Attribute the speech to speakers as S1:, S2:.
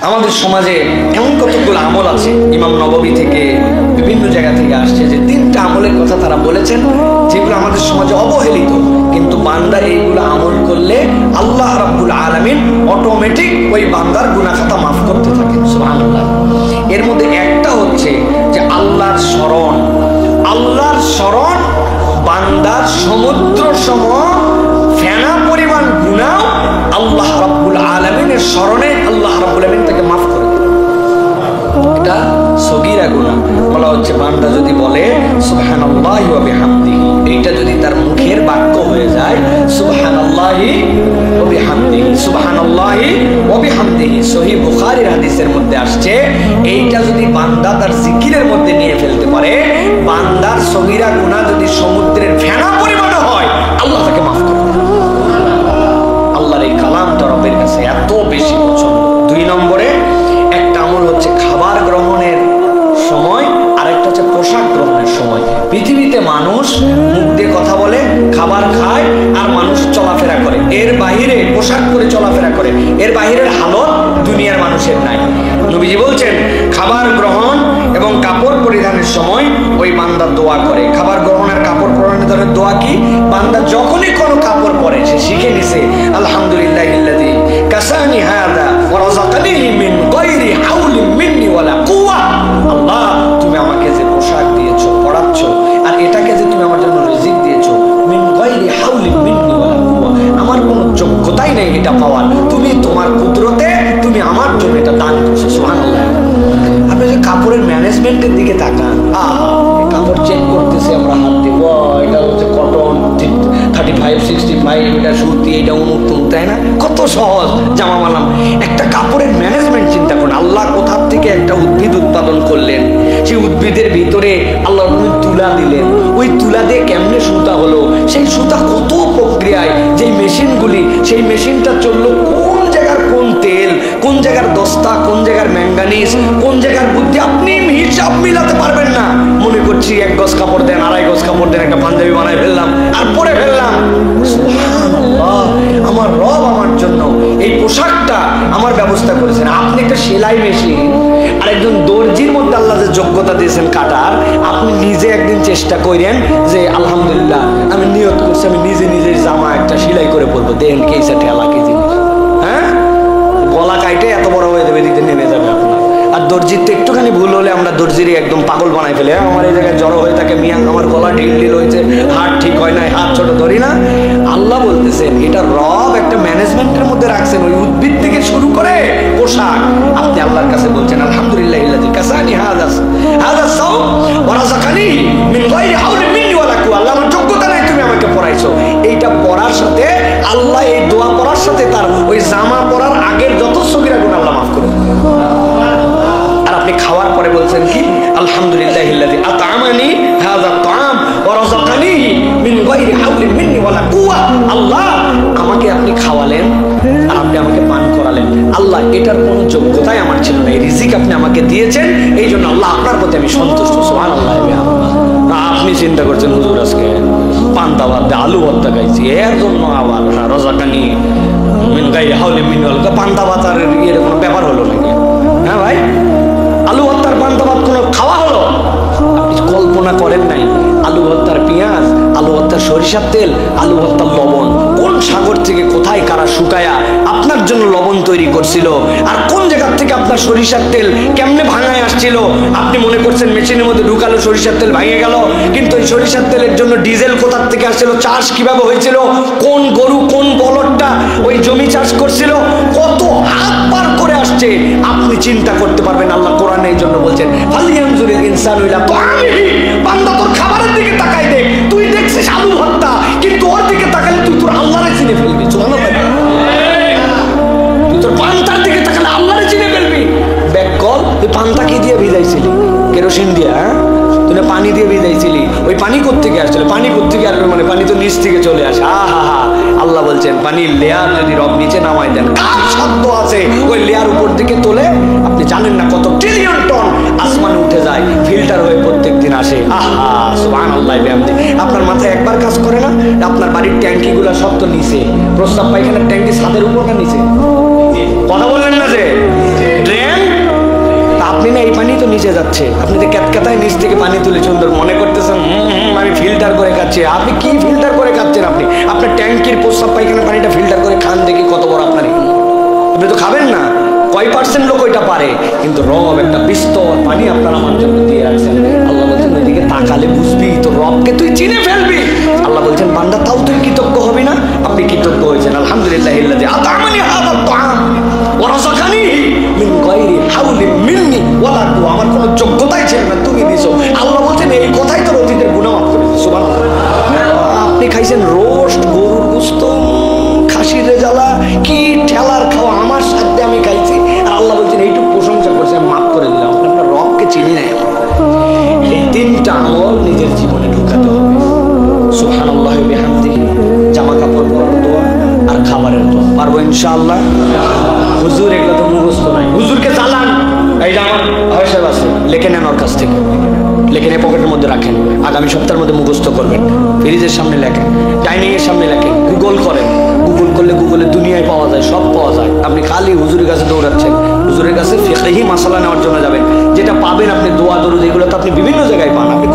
S1: আমাদের সমাজে এমন কতগুলো আমল আছে, ইমাম নববী থেকে বিভিন্ন জায়গা থেকে আসছে যে 3টা আমলের কথা তারা বলেছেন যেগুলো আমাদের সমাজে অবহেলিত, কিন্তু বান্দা এইগুলো আমল করলে আল্লাহ রাব্বুল আলামিন অটোমেটিক ওই বান্দার গুনাহ খাতা মাফ করতে থাকেন। সুবহানাল্লাহ। এর মধ্যে একটা হচ্ছে যে আল্লাহর স্মরণ। আল্লাহর স্মরণ বান্দার সমুদ্র সম ফেনা পরিমাণ গুনাহ আল্লাহ রাব্বুল আলামিনের স্মরণে আল্লাহ রাব্বুল আলামিন তাকে মাফ করে দেন। এটা সগীরা গুনাহ। বলা হচ্ছে বান্দা যদি বলে সুবহানাল্লাহি ওয়া বিহামদিহি, এইটা যদি তার মুখের বাক্য হয়ে যায় সুবহানাল্লাহি ওয়া বিহামদিহি, সুবহানাল্লাহি ওয়া বিহামদিহি, সহিহ বুখারীর হাদিসের মধ্যে আসছে, এইটা যদি বান্দা তার জিকিরের মধ্যে নিয়ে ফেলতে পারে, বান্দার সগীরা গুনাহ যদি সমুদ্রের ফেনা পরিমাণে হয় আল্লাহ তাকে মাফ করে দেন। আল্লাহর এই কালামটা রবের কাছে এত বেশি পছন্দ। 2 নম্বরে একটা আমল হচ্ছে খাবার গ্রহণের সময়, আর একটা হচ্ছে পোশাক গ্রহণের সময়। পৃথিবীতে মানুষ মুখ দিয়ে কথা বলে, খাবার খায়, আর মানুষ চলাফেরা করে, এর বাহিরে পোশাক পরে চলাফেরা করে, এর বাহিরের হালত দুনিয়ার মানুষের নাই। নবীজি বলছেন খাবার গ্রহণ এবং কাপড় পরিধানের সময় ওই বান্দা দোয়া করে। খাবার গ্রহণের কাপড় পরিধানের দোয়া কি? বান্দা যখনই কোনো কাপড় পরে সে শিখে নিছে আলহামদুলিল্লাহিল্লাযী কাসানি হাযা ওয়া রাযাকানিহি মিন গায়রি হাওলিন মিন্নি ওয়ালা কুওয়া। আল্লাহ, তুমি আমাকে যে পোশাক দিয়েছো, পরাচ্ছো, আর এটাকে যে তুমি আমার জন্য রিজিক দিয়েছো, মিন গায়রি হাওলিন মিন্নি ওয়ালা কুওয়া, আমার কোনো যোগ্যতাই নেই এটা পাওয়ার, তুমি তোমার কুদরতে তুমি আমার জন্য এটা দান করছো। সুবহানাল্লাহ। আপনি যে কাপড়ের ম্যানেজমেন্টের দিকে তাকান, কাপড় চেক করতেছি আমরা হাত দিয়ে, এটা হচ্ছে কটন 35, 65, এটা সুতি, এটা অমুক তুমুক, তাই না? কত সহজ জামা বানাম। একটা কাপড়ের ম্যানেজমেন্ট চিন্তা করুন। আল্লাহ কোথা থেকে একটা উদ্ভিদ উৎপাদন করলেন, সেই উদ্ভিদের ভিতরে আল্লাহ তুলা দিলেন, ওই তুলা দিয়ে কেমনে সুতা হলো, সেই সুতা কত প্রক্রিয়ায়, যেই মেশিনগুলি, সেই মেশিনটা চললো কোন জায়গার কোন তেল, কোন জায়গার দস্তা, কোন জায়গার ম্যাঙ্গানিজ, কোন জায়গার বুদ্ধি, আপনি হিসাব মিলাতে পারবেন না। মনে করছি 1 গজ কাপড় দেন, 2.5 গজ কাপড় দেন, একটা পাঞ্জাবি বানাই ফেললাম আর পরে ফেললাম। সুবহানাল্লাহ, আমার রব আমার জন্য এই পোশাকটা আমার ব্যবস্থা করেছেন। আপনি একটা সেলাই মেশিন আর একজন দর্জির মধ্যে আল্লাহ যে যোগ্যতা দিয়েছেন কাটার, আপনি নিজে একদিন চেষ্টা করেন যে আলহামদুলিল্লাহ আমি নিয়ত করছি আমি নিজে নিজের জামা একটা সেলাই করে পরবো, দেখেন কি ঠেলা কি জিনিস, হ্যাঁ? গলা কাইটে এত বড় হয়ে যাবে, দিতে নেমে যাবে আপনার। আর দর্জির তো একটুখানি ভুল হলে আমরা দর্জিরই একদম পাগল বানাই ফেলে, আমার এই জায়গায় জড়ো হয়ে থাকে, মিয়াং আমার গলা ঢিল ঢিল হয়েছে, হাত ঠিক হয় না, হাত ছোট ধরি না। আল্লাহ বলতেছেন এটা রব একটা ম্যানেজমেন্টের মধ্যে রাখছেন, ওই উদ্ভিদ থেকে শুরু করে পোশাক। আপনি আল্লাহর কাছে বলছেন আলহামদুলিল্লাহিল্লাযী কাসানি হাযা সাওম ওয়া রাযাকানিহি মিন গায়রি হাওলিন মিন্নি ওয়ালা কুওয়া, আল্লাহ আমার যোগ্যতা নাই, তুমি আমাকে পরাইছো। এইটা পড়ার সাথে আল্লাহ, এই দোয়া পড়ার সাথে তার ওই জামা পরার আগের যত সগীরা গুনাহ আল্লাহ মাফ করে দেন। আর আপনি খাওয়ার পরে বলছেন কি আলহামদুলিল্লাহিল্লাযী আত'আমানি হাযা আত-তা'আম ওয়া রাযাকানিহি মিন গায়রি হাওলিন মিন্নি ওয়ালা কুওয়া। আল্লাহ, আমাকে আপনি খাওয়ালেন আর আপনি আমাকে পান করালেন, আল্লাহ এটার কোনো যোগ্যতাই আমার ছিল না, এই রিজিক আপনি আমাকে দিয়েছেন, এই জন্য আল্লাহ আপনার প্রতি আমি সন্তুষ্ট। সুবহানাল্লাহ। আপনি চিন্তা করছেন হুজুর আজকে পান্তা ভাত আলু ভর্তা খাইছি, এর জন্য আবার রাযাকানি মিন গায়রি হাওলিন মিন্নি ওয়ালা কুওয়া, পান্তা ভাত আর এর কোনো ব্যাপার হলো নাকি? হ্যাঁ ভাই, আলু ভর্তার পান্তা ভাত কোনো খাওয়া হলো? আপনি কল্পনা করেন নাই আলু ভর্তার পেঁয়াজ, আলু ভর্তার সরিষার তেল, আলু ভর্তার লবণ, কোন সাগর থেকে কোথায় কারা শুকায়া আপনার জন্য লবণ তৈরি করছিল, আর কোন জায়গার থেকে আপনার সরিষার তেল কেমনে ভাঙায় আসছিল। আপনি মনে করছেন মেশিনের মধ্যে ঢুকালো সরিষার তেল ভেঙে গেল, কিন্তু ওই সরিষার তেলের জন্য ডিজেল কোথার থেকে আসছিল, চাষ কিভাবে হয়েছিল, কোন গরু কোন বলদটা ওই জমি চাষ করছিল, কত হাত পার করে আসছে, আপনি চিন্তা করতে পারবেন। আল্লাহ কোরআনে এই জন্য বলছেন ফালইয়ানজুরিল ইনসানু ইলা তাআমিহি, বান্দা তোর খাবারের দিকে তাকাই দেখ, তুই দেখছিস আলু ভর্তা, কিন্তু ওর দিকে তাকালে তুই তোর আল্লাহরে চিনে ফেলবি। সুবহানাল্লাহ। তুই তোর পান্তার দিকে তাকালে আল্লাহরে চিনে ফেলবি। ব্যাককল, তুই পান্তা কি দিয়ে ভিজাইছিলি? কেরোসিন দিয়ে? হ্যাঁ, তুই পানি দিয়ে ভিজাইছিলি, ওই পানি কোত্থেকে আসছিল? পানি কোত্থেকে আসবে মানে পানি তো নিচ থেকে চলে আসে। আল্লাহ বলছেন পানির লেয়ার যদি রব নিচে নামাই দেন, কার শব্দ আছে ওই লেয়ার উপর দিকে তোলে, আপনি জানেন না কত ট্রিলিয়ন টন আসমানে উঠে যায়, ফিল্টার হয়ে প্রত্যেকদিন আসে। সুবহানাল্লাহ বিহামদি। আপনার মাথায় একবার কাজ করে না? আপনার বাড়ির ট্যাঙ্কিগুলো সব তো নিচে, প্রস্রাব পায়খানার ট্যাঙ্কি ছাদের উপর না নিচে? কথা বললেন না যে নিচে যাচ্ছে, আপনি যে ক্যাতক্যাতায় নিচ থেকে পানি তুলে সুন্দর মনে করতেছেন আমি ফিল্টার করে খাচ্ছি। আপনি কি ফিল্টার করে খাচ্ছেন? আপনি আপনার ট্যাঙ্কির প্রস্রাব পায়খানা পানিটা ফিল্টার করে খান, দেখি কত বড় আপনার হিম্মত। আপনি তো খাবেন না, কয় পার্সেন্ট লোক ওইটা পারে, কিন্তু রব একটা বিস্তর পানি আপনার আমার জন্য দিয়ে রাখছেন। আল্লাহ বলছেন ওইদিকে তাকালে বুঝবি তো রবকে তুই চিনে ফেলবি। আল্লাহ বলছেন বান্দা তাও তুই কৃতজ্ঞ হবি না? আপনি কৃতজ্ঞ হয়েছেন, আলহামদুলিল্লাহ ইল্লাযী আত'আমানি হাযা আত-তা'আম ওয়া রাযাকানিহি মিন গায়রি হাওলিন মিন্নি ওয়ালা কুওয়া। আমার কোনো যোগ্যতাই ছিল না, তুমি দিছো। আল্লাহ বলছেন এই কথাই তোর অতীতের গুনাহ মাফ করে দিয়েছে। সুবহানাল্লাহ। আপনি খাইছেন রোস্ট, গরুর গোশত, খাসির রেজালা, কি ঠেলার খাওয়া, আমার সাথে আমি খাইছি, আর আল্লাহ বলছেন এইটুকু প্রশংসা করছে, আমি মাফ করে দিলাম। আপনি আপনার রবকে চিনি নাই। এই তিনটা আমল নিজের জীবনে ঢুকাতে হবে। সুবহানাল্লাহ ওয়া বিহামদিহি, জামা কাপড় পরার দোয়া আর খাবারের দোয়া। পারবো ইনশাআল্লাহ? হুজুর এগুলো তো মুখস্থ নাই, হুজুরকে চালান। এই যে আমার ভাই সাহেব আছে, লিখে নেন ওর কাছ থেকে, লিখে নিয়ে পকেটের মধ্যে রাখেন, আগামী সপ্তাহের মধ্যে মুখস্থ করবেন। ফ্রিজের সামনে লেখেন, ডাইনিং এর সামনে লেখেন, গুগল করেন। গুগল করলে গুগলে দুনিয়ায় পাওয়া যায়, সব পাওয়া যায়। আপনি খালি হুজুরের কাছে দৌড়াচ্ছেন, হুজুরের কাছে ফিকহি মাসালা নেওয়ার জন্য যাবেন। যেটা পাবেন আপনি দোয়া দরুদ এগুলো তো আপনি বিভিন্ন জায়গায় পান। আপনি